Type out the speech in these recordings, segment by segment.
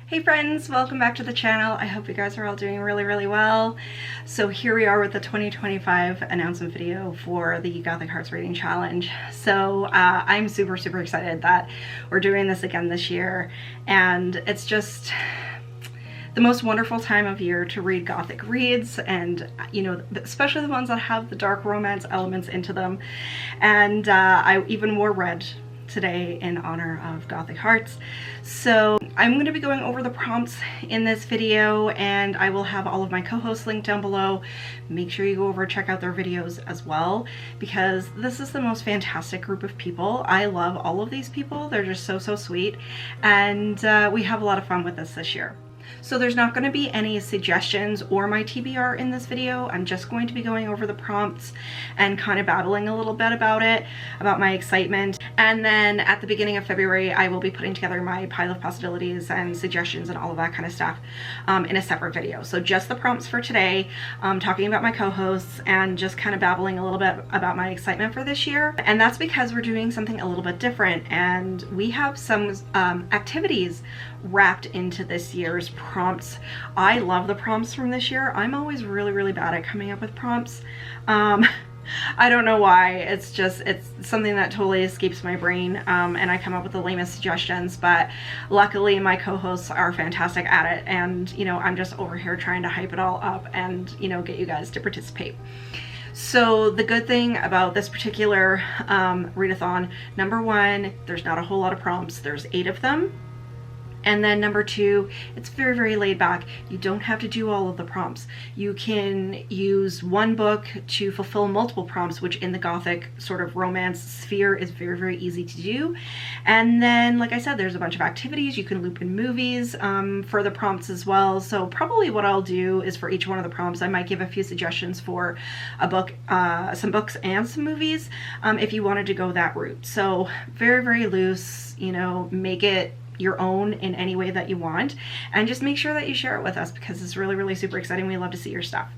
Hey friends, welcome back to the channel. I hope you guys are all doing really well. So here we are with the 2025 announcement video for the Gothic Hearts Reading Challenge. So I'm super excited that we're doing this again this year, and it's just the most wonderful time of year to read Gothic reads, and you know, especially the ones that have the dark romance elements into them. And I even wore red today in honor of Gothic Hearts. So I'm going to be going over the prompts in this video, and I will have all of my co-hosts linked down below. Make sure you go over and check out their videos as well, because this is the most fantastic group of people. I love all of these people. They're just so sweet, and we have a lot of fun with this year. So there's not going to be any suggestions or my TBR in this video. I'm just going to be going over the prompts and kind of babbling a little bit about it, about my excitement. And then at the beginning of February, I will be putting together my pile of possibilities and suggestions and all of that kind of stuff in a separate video. So just the prompts for today, talking about my co-hosts and just kind of babbling a little bit about my excitement for this year. And that's because we're doing something a little bit different, and we have some activities wrapped into this year's prompts. I love the prompts from this year. I'm always really bad at coming up with prompts. I don't know why. It's something that totally escapes my brain, and I come up with the lamest suggestions, but luckily my co-hosts are fantastic at it, and you know, I'm just over here trying to hype it all up and, you know, get you guys to participate. So the good thing about this particular readathon, number one, there's not a whole lot of prompts. There's 8 of them. And then number 2, it's very laid back. You don't have to do all of the prompts. You can use one book to fulfill multiple prompts, which in the Gothic sort of romance sphere is very easy to do. And then, like I said, there's a bunch of activities. You can loop in movies for the prompts as well. So probably what I'll do is for each one of the prompts, I might give a few suggestions for a book, some books and some movies, if you wanted to go that route. So very loose, you know, make it your own in any way that you want, and just make sure that you share it with us, because it's really super exciting. We love to see your stuff.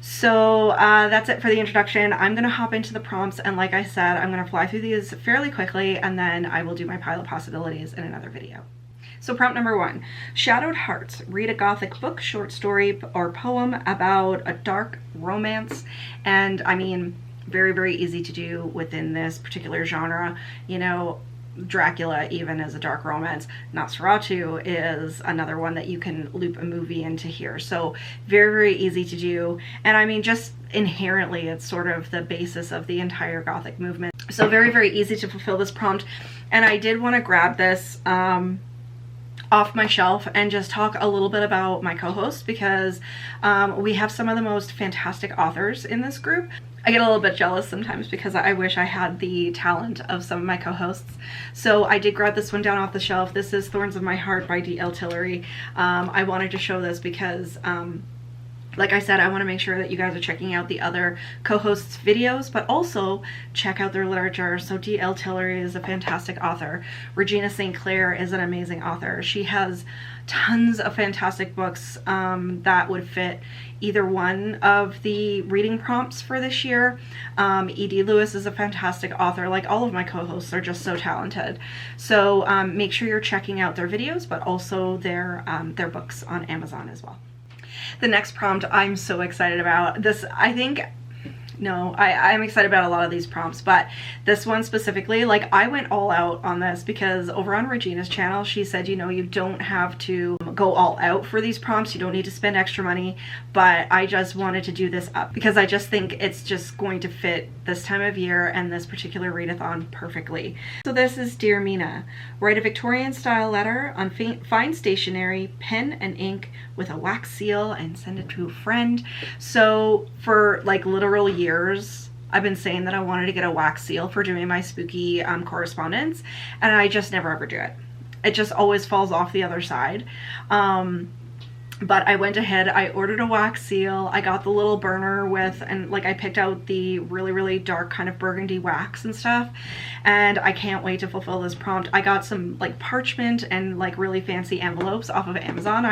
So that's it for the introduction. I'm gonna hop into the prompts, and like I said, I'm gonna fly through these fairly quickly, and then I will do my pile of possibilities in another video. So prompt number 1, Shadowed Hearts. Read a Gothic book, short story, or poem about a dark romance. And I mean, very easy to do within this particular genre. You know, Dracula even is a dark romance. Nosferatu is another one that you can loop a movie into here. So very easy to do. And I mean, just inherently, it's sort of the basis of the entire Gothic movement. So very easy to fulfill this prompt. And I did want to grab this off my shelf and just talk a little bit about my co-hosts, because we have some of the most fantastic authors in this group. I get a little bit jealous sometimes because I wish I had the talent of some of my co-hosts. So I did grab this one down off the shelf. This is Thorns of My Heart by D.L. Tillery. I wanted to show this because like I said, I want to make sure that you guys are checking out the other co-hosts' videos, but also check out their literature. So D.L. Tillery is a fantastic author. Regina St. Clair is an amazing author. She has tons of fantastic books that would fit either one of the reading prompts for this year. E.D. Lewis is a fantastic author. Like, all of my co-hosts are just so talented. So make sure you're checking out their videos, but also their books on Amazon as well. The next prompt I'm so excited about. This, I think, no, I'm excited about a lot of these prompts, but this one specifically, like, I went all out on this because over on Regina's channel, she said, you know, you don't have to go all out for these prompts. You don't need to spend extra money, but I just wanted to do this up because I just think it's just going to fit this time of year and this particular readathon perfectly. So this is Dear Mina. Write a Victorian style letter on fine stationery, pen and ink with a wax seal, and send it to a friend. So for like literal years, I've been saying that I wanted to get a wax seal for doing my spooky correspondence, and I just never ever do it. It just always falls off the other side. But I went ahead, I ordered a wax seal, I got the little burner with, and like I picked out the really, really dark kind of burgundy wax and stuff, and I can't wait to fulfill this prompt. I got some like parchment and like really fancy envelopes off of Amazon.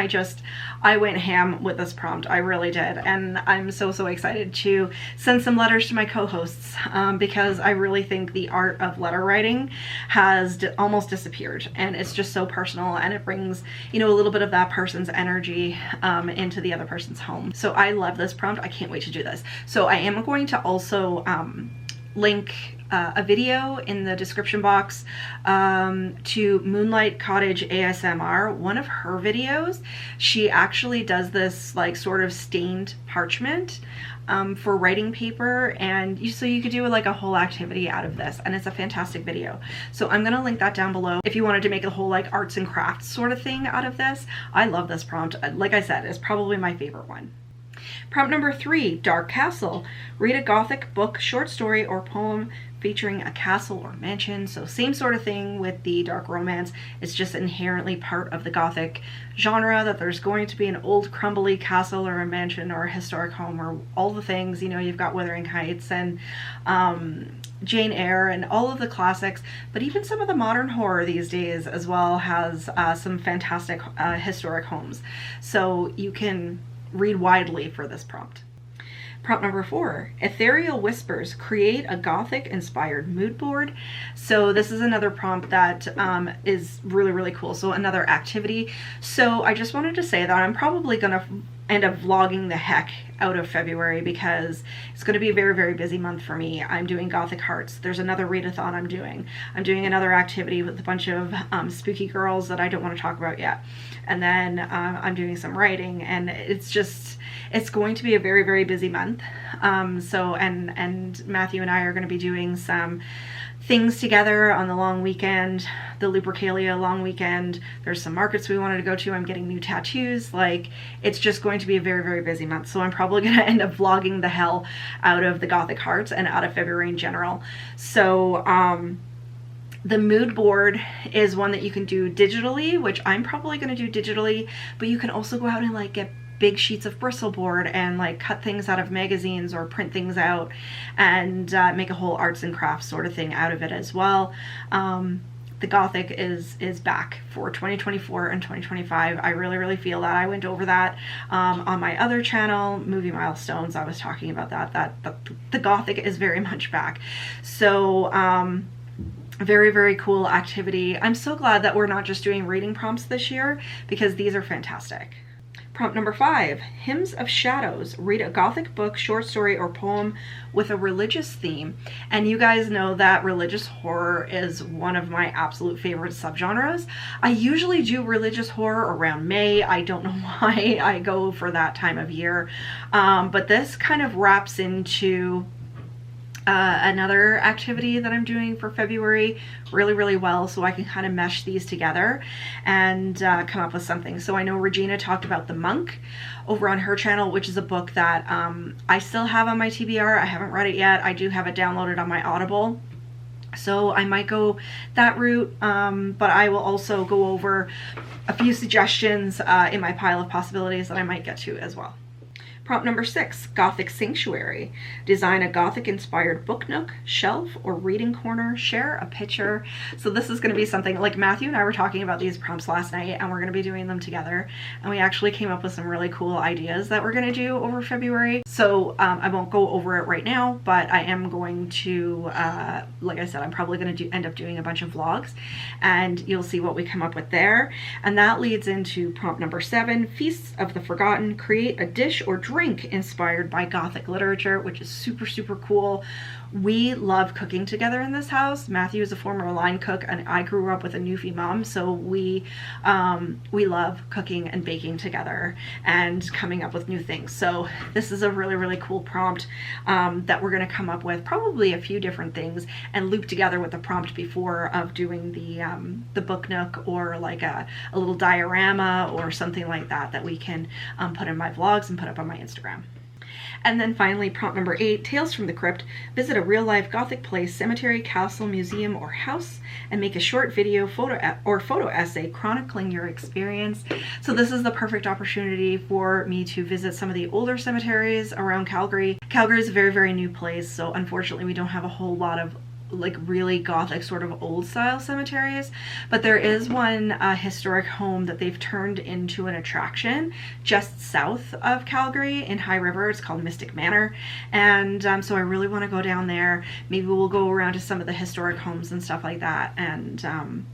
I went ham with this prompt, I really did, and I'm so excited to send some letters to my co-hosts because I really think the art of letter writing has almost disappeared, and it's just so personal, and it brings, you know, a little bit of that person's energy into the other person's home. So I love this prompt. I can't wait to do this. So I am going to also link a video in the description box to Moonlight Cottage ASMR. One of her videos, she actually does this like sort of stained parchment for writing paper, and so you could do like a whole activity out of this, and it's a fantastic video. So I'm gonna link that down below if you wanted to make a whole like arts and crafts sort of thing out of this. I love this prompt. Like I said, it's probably my favorite one. Prompt number 3, Dark Castle. Read a Gothic book, short story, or poem featuring a castle or mansion. So same sort of thing with the dark romance. It's just inherently part of the Gothic genre that there's going to be an old crumbly castle or a mansion or a historic home or all the things. You know, you've got Wuthering Heights and Jane Eyre and all of the classics, but even some of the modern horror these days as well has some fantastic historic homes. So you can read widely for this prompt. Prompt number 4, Ethereal Whispers. Create a Gothic-inspired mood board. So this is another prompt that is really cool. So another activity. So I just wanted to say that I'm probably gonna end up vlogging the heck out of February because it's going to be a very busy month for me. I'm doing Gothic Hearts. There's another readathon I'm doing. I'm doing another activity with a bunch of spooky girls that I don't want to talk about yet. And then I'm doing some writing, and it's going to be a very busy month. And Matthew and I are going to be doing some things together on the long weekend, the Lupercalia long weekend. There's some markets we wanted to go to. I'm getting new tattoos. Like, it's just going to be a very busy month. So I'm probably going to end up vlogging the hell out of the Gothic Hearts and out of February in general. So the mood board is one that you can do digitally, which I'm probably going to do digitally, but you can also go out and like get big sheets of bristle board and like cut things out of magazines or print things out and make a whole arts and crafts sort of thing out of it as well. The Gothic is back for 2024 and 2025. I really feel that. I went over that on my other channel, Movie Milestones. I was talking about that the Gothic is very much back. So very cool activity. I'm so glad that we're not just doing reading prompts this year because these are fantastic. Prompt number 5, Hymns of Shadows. Read a Gothic book, short story, or poem with a religious theme. And you guys know that religious horror is one of my absolute favorite subgenres. I usually do religious horror around May. I don't know why I go for that time of year. But this kind of wraps into another activity that I'm doing for February really well, so I can kind of mesh these together and come up with something. So I know Regina talked about The Monk over on her channel, which is a book that I still have on my TBR. I haven't read it yet. I do have it downloaded on my Audible, so I might go that route, but I will also go over a few suggestions in my pile of possibilities that I might get to as well. Prompt number 6, Gothic Sanctuary. Design a Gothic-inspired book nook, shelf, or reading corner. Share a picture. So this is going to be something like Matthew and I were talking about these prompts last night, and we're going to be doing them together. And we actually came up with some really cool ideas that we're going to do over February. So I won't go over it right now, but I am going to, like I said, I'm probably going to end up doing a bunch of vlogs, and you'll see what we come up with there. And that leads into prompt number 7, Feasts of the Forgotten. Create a dish or drink inspired by Gothic literature, which is super cool. We love cooking together in this house. Matthew is a former line cook, and I grew up with a Newfie mom, so we love cooking and baking together and coming up with new things. So this is a really cool prompt that we're going to come up with probably a few different things and loop together with the prompt before of doing the book nook, or like a little diorama or something like that that we can put in my vlogs and put up on my Instagram. And then finally, prompt number 8, Tales from the Crypt. Visit a real-life Gothic place, cemetery, castle, museum, or house, and make a short video photo essay chronicling your experience. So this is the perfect opportunity for me to visit some of the older cemeteries around Calgary. Calgary is a very, very new place, so unfortunately we don't have a whole lot of like really Gothic sort of old style cemeteries, but there is one historic home that they've turned into an attraction just south of Calgary in High River. It's called Mystic Manor, and so I really want to go down there. Maybe we'll go around to some of the historic homes and stuff like that, and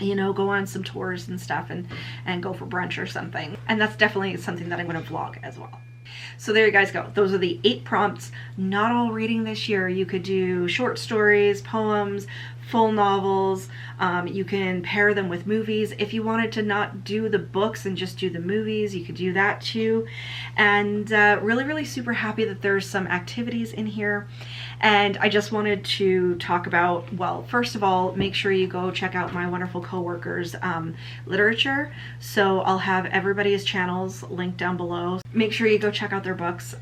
you know, go on some tours and stuff, and go for brunch or something. And that's definitely something that I'm going to vlog as well. So there you guys go. Those are the 8 prompts. Not all reading this year. You could do short stories, poems, full novels. You can pair them with movies. If you wanted to not do the books and just do the movies, you could do that too. And really, really super happy that there's some activities in here. And I just wanted to talk about, well, first of all, make sure you go check out my wonderful co-workers' literature. So I'll have everybody's channels linked down below. Make sure you go check out their books.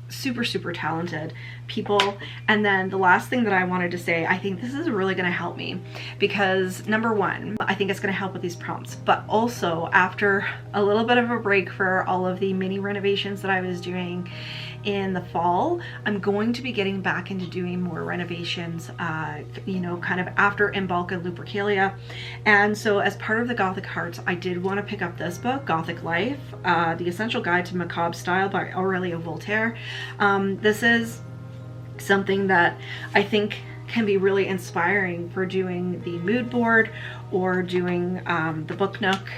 Super, super talented people. And then the last thing that I wanted to say, I think this is really going to help me because number one, I think it's going to help with these prompts, but also after a little bit of a break for all of the mini renovations that I was doing in the fall, I'm going to be getting back into doing more renovations, you know, kind of after In Bulk and Lupercalia. And so as part of the Gothic Hearts, I did want to pick up this book, Gothic Life, The Essential Guide to Macabre Style by Aurelio Voltaire. This is something that I think can be really inspiring for doing the mood board or doing the book nook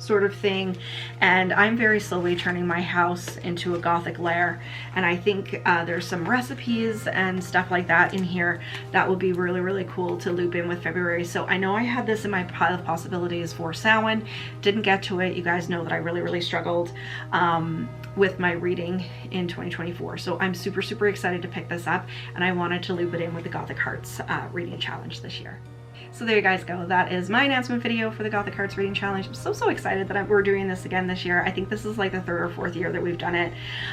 sort of thing. And I'm very slowly turning my house into a Gothic lair, and I think there's some recipes and stuff like that in here that would be really, really cool to loop in with February. So I know I had this in my pile of possibilities for Samhain, didn't get to it. You guys know that I really, really struggled with my reading in 2024. So I'm super, super excited to pick this up, and I wanted to loop it in with the Gothic Hearts reading challenge this year. So there you guys go. That is my announcement video for the Gothic Hearts Reading Challenge. I'm so excited that we're doing this again this year. I think this is like the 3rd or 4th year that we've done it.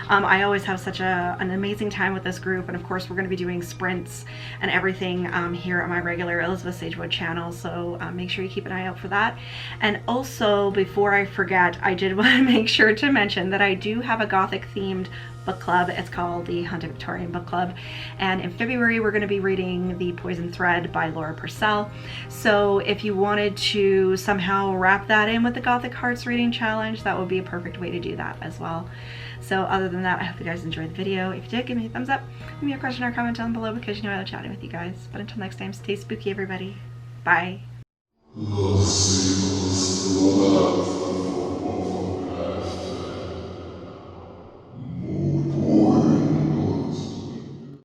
I always have such an amazing time with this group, and of course we're going to be doing sprints and everything here on my regular Elizabeth Sagewood channel, so make sure you keep an eye out for that. And also, before I forget, I did want to make sure to mention that I do have a Gothic themed book club. It's called the Haunted Victorian Book Club, and in February we're going to be reading The Poison Thread by Laura Purcell. So if you wanted to somehow wrap that in with the Gothic Hearts Reading Challenge, that would be a perfect way to do that as well. So other than that, I hope you guys enjoyed the video. If you did, give me a thumbs up, give me a question or comment down below, because you know I love chatting with you guys. But until next time, stay spooky everybody. Bye.